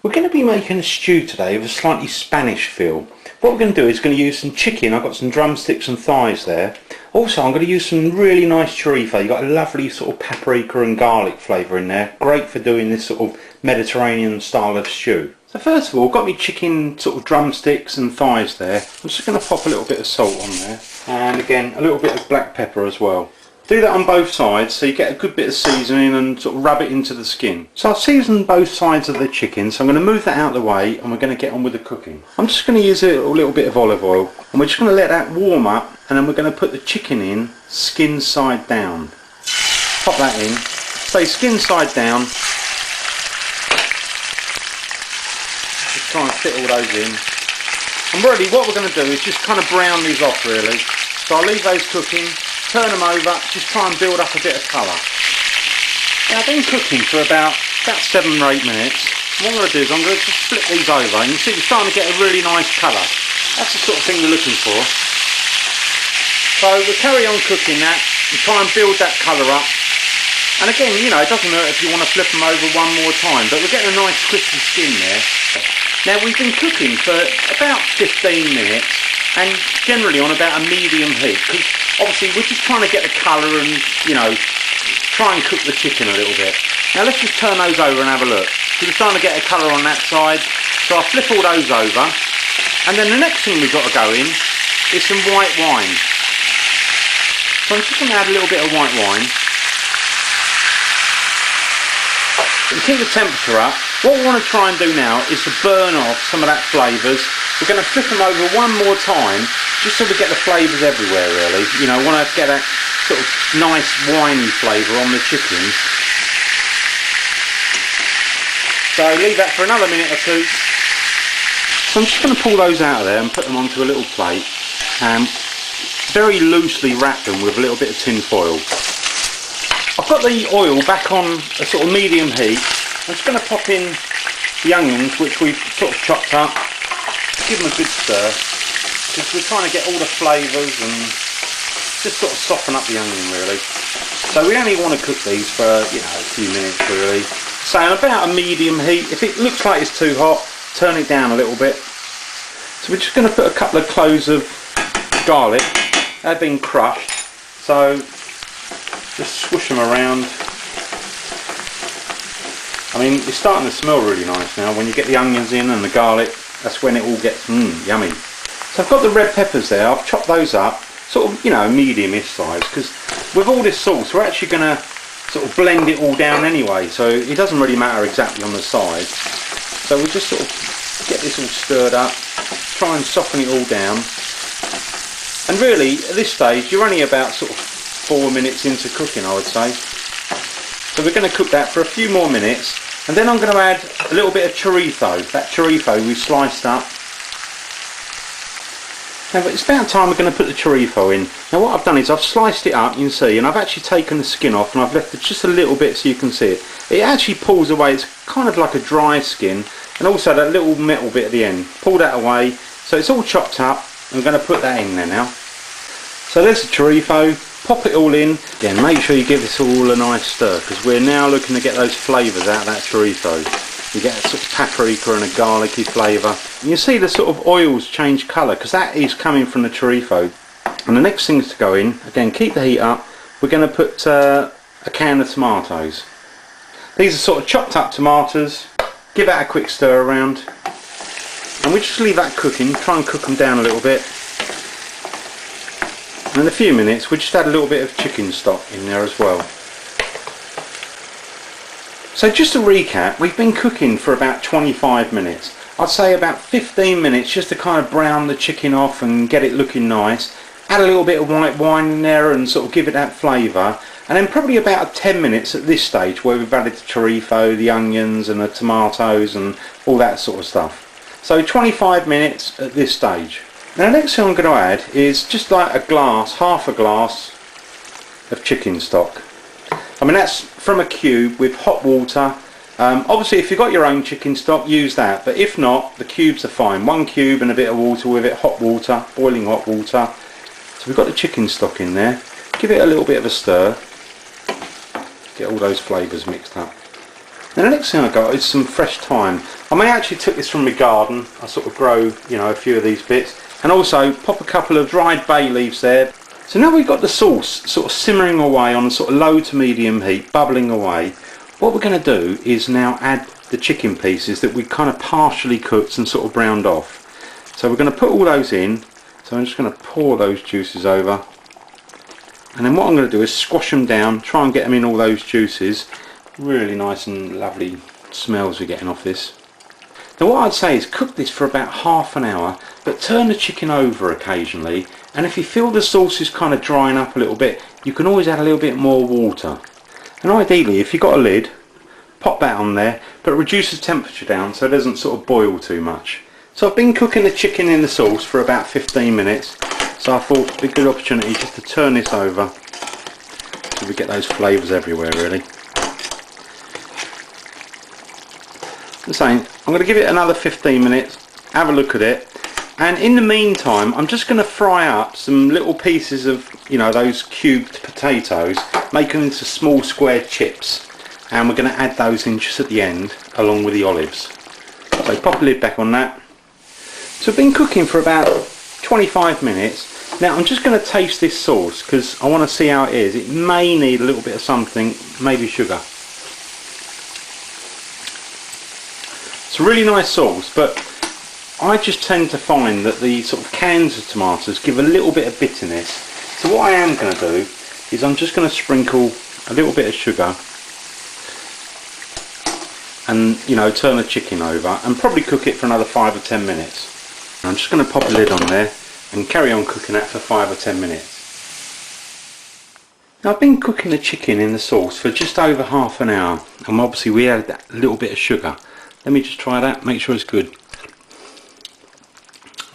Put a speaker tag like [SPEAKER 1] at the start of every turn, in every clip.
[SPEAKER 1] We're going to be making a stew today with a slightly Spanish feel. What we're going to do is going to use some chicken. I've got some drumsticks and thighs there. Also I'm going to use some really nice chorizo. You've got a lovely sort of paprika and garlic flavour in there. Great for doing this sort of Mediterranean style of stew. So first of all, I've got my chicken sort of drumsticks and thighs there. I'm just going to pop a little bit of salt on there. And again, a little bit of black pepper as well. Do that on both sides so you get a good bit of seasoning and sort of rub it into the skin. So I've seasoned both sides of the chicken, so I'm going to move that out of the way and we're going to get on with the cooking. I'm just going to use a little bit of olive oil and we're just going to let that warm up, and then we're going to put the chicken in skin side down. Pop that in. Stay skin side down. Just try and fit all those in. And really what we're going to do is just kind of brown these off really. So I'll leave those cooking. Turn them over, just try and build up a bit of colour. Now I've been cooking for about 7 or 8 minutes. What I'm going to do is I'm going to just flip these over and you see we're starting to get a really nice colour. That's the sort of thing we're looking for. So we'll carry on cooking that and try and build that colour up. And again, you know, it doesn't hurt if you want to flip them over one more time, but we're getting a nice crispy skin there. Now we've been cooking for about 15 minutes and generally on about a medium heat, because obviously we're just trying to get the colour and, you know, try and cook the chicken a little bit. Now let's just turn those over and have a look. So we're starting to get a colour on that side, so I'll flip all those over, and then the next thing we've got to go in is some white wine. So I'm just going to add a little bit of white wine. And keep the temperature up. What we want to try and do now is to burn off some of that flavours. We're going to flip them over one more time, just so we get the flavours everywhere really. You know, I want to get that sort of nice winey flavour on the chicken. So leave that for another minute or two. So I'm just going to pull those out of there and put them onto a little plate and very loosely wrap them with a little bit of tin foil. I've got the oil back on a sort of medium heat. I'm just going to pop in the onions, which we've sort of chopped up. Give them a good stir, because we're trying to get all the flavours and just sort of soften up the onion really. So we only want to cook these for, you know, a few minutes really. So on about a medium heat. If it looks like it's too hot, turn it down a little bit. So we're just going to put a couple of cloves of garlic. They've been crushed, so just swoosh them around. I mean, it's starting to smell really nice now. When you get the onions in and the garlic, that's when it all gets yummy. So I've got the red peppers there. I've chopped those up, sort of, you know, medium-ish size, because with all this sauce we're actually going to sort of blend it all down anyway, so it doesn't really matter exactly on the size. So we'll just sort of get this all stirred up, try and soften it all down. And really at this stage you're only about sort of 4 minutes into cooking, I would say. So we're going to cook that for a few more minutes, and then I'm going to add a little bit of chorizo. That chorizo we sliced up. Now it's about time we're going to put the chorizo in. Now what I've done is I've sliced it up, you can see, and I've actually taken the skin off and I've left it just a little bit so you can see it. It actually pulls away, it's kind of like a dry skin, and also that little metal bit at the end. Pull that away, so it's all chopped up. I'm going to put that in there now. So there's the chorizo. Pop it all in. Again, make sure you give this all a nice stir, because we're now looking to get those flavours out of that chorizo. You get a sort of paprika and a garlicky flavour. And you see the sort of oils change colour, because that is coming from the chorizo. And the next things to go in, again, keep the heat up. We're going to put a can of tomatoes. These are sort of chopped up tomatoes. Give that a quick stir around. And we just leave that cooking, try and cook them down a little bit. And in a few minutes we just add a little bit of chicken stock in there as well. So just to recap, we've been cooking for about 25 minutes. I'd say about 15 minutes just to kind of brown the chicken off and get it looking nice. Add a little bit of white wine in there and sort of give it that flavour. And then probably about 10 minutes at this stage where we've added the chorizo, the onions and the tomatoes and all that sort of stuff. So 25 minutes at this stage. Now the next thing I'm going to add is just like a glass, half a glass of chicken stock. I mean that's from a cube with hot water. Obviously if you've got your own chicken stock, use that, but if not, the cubes are fine. 1 cube and a bit of water with it, hot water, boiling hot water. So we've got the chicken stock in there. Give it a little bit of a stir. Get all those flavours mixed up. Now the next thing I got is some fresh thyme. I may actually took this from my garden. I sort of grow, you know, a few of these bits. And also pop a couple of dried bay leaves there. So now we've got the sauce sort of simmering away on a sort of low to medium heat, bubbling away. What we're going to do is now add the chicken pieces that we kind of partially cooked and sort of browned off. So we're going to put all those in. So I'm just going to pour those juices over. And then what I'm going to do is squash them down, try and get them in all those juices. Really nice and lovely smells we're getting off this. Now what I'd say is cook this for about half an hour, but turn the chicken over occasionally, and if you feel the sauce is kind of drying up a little bit, you can always add a little bit more water. And ideally, if you've got a lid, pop that on there, but reduce the temperature down so it doesn't sort of boil too much. So I've been cooking the chicken in the sauce for about 15 minutes, so I thought it'd be a good opportunity just to turn this over so we get those flavours everywhere really. I'm saying I'm going to give it another 15 minutes, have a look at it, and in the meantime I'm just going to fry up some little pieces of, you know, those cubed potatoes, make them into small square chips, and we're going to add those in just at the end along with the olives. So pop the lid back on that. So I've been cooking for about 25 minutes. Now I'm just going to taste this sauce because I want to see how it is. It may need a little bit of something, maybe sugar. It's a really nice sauce, but I just tend to find that the sort of cans of tomatoes give a little bit of bitterness. So what I am going to do is I'm just going to sprinkle a little bit of sugar and, you know, turn the chicken over and probably cook it for another 5 or 10 minutes. I'm just going to pop the lid on there and carry on cooking that for 5 or 10 minutes. Now I've been cooking the chicken in the sauce for just over half an hour, and obviously we added that little bit of sugar. Let me just try that, make sure it's good.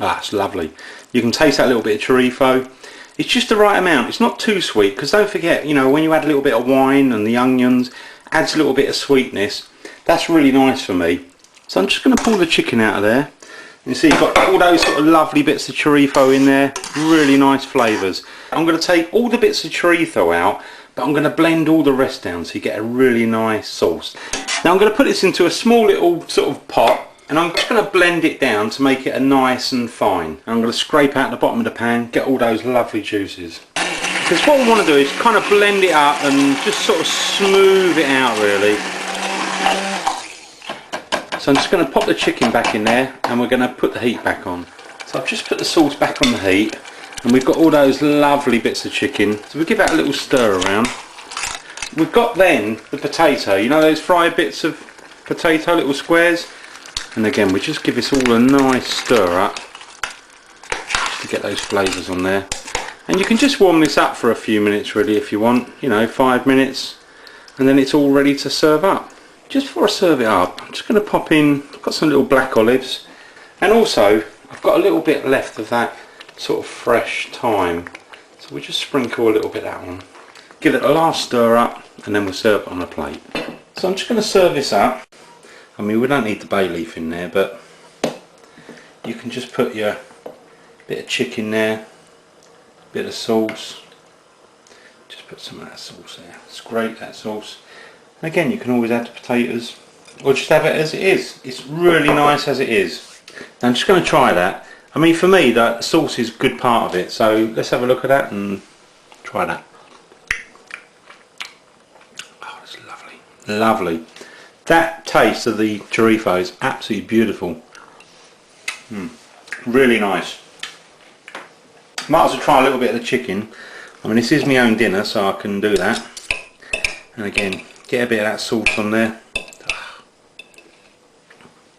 [SPEAKER 1] Ah, it's lovely. You can taste that little bit of chorizo. It's just the right amount. It's not too sweet, because don't forget, you know, when you add a little bit of wine and the onions, adds a little bit of sweetness. That's really nice for me. So I'm just going to pull the chicken out of there. You see you've got all those sort of lovely bits of chorizo in there. Really nice flavours. I'm going to take all the bits of chorizo out, but I'm going to blend all the rest down so you get a really nice sauce. Now I'm going to put this into a small little sort of pot, and I'm just going to blend it down to make it a nice and fine. And I'm going to scrape out the bottom of the pan, get all those lovely juices. Because what we want to do is kind of blend it up and just sort of smooth it out really. So I'm just going to pop the chicken back in there, and we're going to put the heat back on. So I've just put the sauce back on the heat, and we've got all those lovely bits of chicken. So we give that a little stir around. We've got then the potato, you know those fried bits of potato, little squares? And again we just give this all a nice stir up just to get those flavours on there. And you can just warm this up for a few minutes really if you want, you know, 5 minutes, and then it's all ready to serve up. Just before I serve it up, I'm just going to pop in, I've got some little black olives, and also I've got a little bit left of that sort of fresh thyme, so we just sprinkle a little bit of that on. Give it a last stir up, and then we'll serve it on a plate. So I'm just going to serve this up. I mean, we don't need the bay leaf in there, but you can just put your bit of chicken there, bit of sauce, just put some of that sauce there. It's great, that sauce. And again, you can always add the potatoes, or just have it as it is. It's really nice as it is. Now I'm just going to try that. I mean, for me, the sauce is a good part of it, so let's have a look at that and try that. Lovely. That taste of the chorizo is absolutely beautiful. Really nice. Might as well try a little bit of the chicken. I mean, this is my own dinner, so I can do that. And again, get a bit of that sauce on there.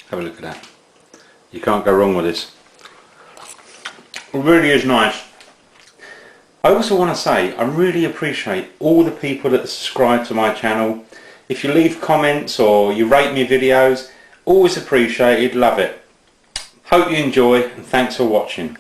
[SPEAKER 1] Have a look at that. You can't go wrong with this. It really is nice. I also want to say I really appreciate all the people that subscribe to my channel. If you leave comments or you rate me videos, always appreciated, love it. Hope you enjoy, and thanks for watching.